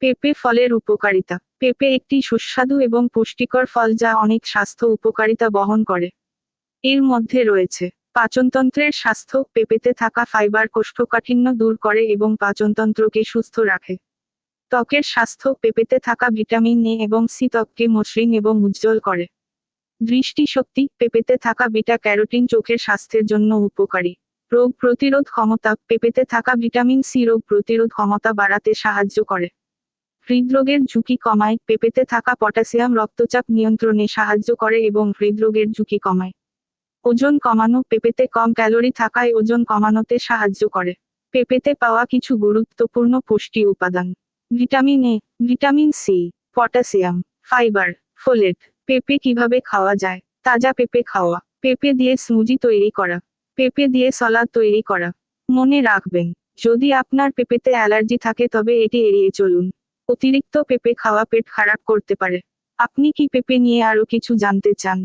পেঁপে ফলের উপকারিতা। পেঁপে একটি সুস্বাদু এবং পুষ্টিকর ফল যা অনেক স্বাস্থ্য উপকারিতা বহন করে। এর মধ্যে রয়েছে পাচনতন্ত্রের স্বাস্থ্য। পেঁপেতে থাকা ফাইবার কোষ্ঠকাঠিন্য দূর করে এবং পাচনতন্ত্রকে সুস্থ রাখে। ত্বকের স্বাস্থ্য। পেঁপেতে থাকা ভিটামিন এ এবং সি ত্বককে মসৃণ এবং উজ্জ্বল করে। দৃষ্টিশক্তি। পেঁপেতে থাকা বিটা ক্যারোটিন চোখের স্বাস্থ্যের জন্য উপকারী। রোগ প্রতিরোধ ক্ষমতা। পেঁপেতে থাকা ভিটামিন সি রোগ প্রতিরোধ ক্ষমতা বাড়াতে সাহায্য করে। হৃদরোগের ঝুঁকি কমায়। পেঁপেতে থাকা পটাশিয়াম রক্তচাপ নিয়ন্ত্রণে সাহায্য করে এবং হৃদরোগের ঝুঁকি কমায়। ওজন কমানো। পেঁপেতে কম ক্যালোরি থাকায় ওজন কমানোতে সাহায্য করে। পেঁপেতে পাওয়া কিছু গুরুত্বপূর্ণ পুষ্টি উপাদান: vitamin A, vitamin C, potassium, fibre, folate. পেঁপে কিভাবে খাওয়া যায়? তাজা পেঁপে খাওয়া। পেঁপে দিয়ে স্মুজি তৈরি করা। পেঁপে দিয়ে সলাদ তৈরি করা। মনে রাখবেন, যদি আপনার পেঁপেতে অ্যালার্জি থাকে তবে এটি এড়িয়ে চলুন। অতিরিক্ত পেঁপে খাওয়া পেট খারাপ করতে পারে। আপনি কি পেঁপে নিয়ে আরো কিছু জানতে চান?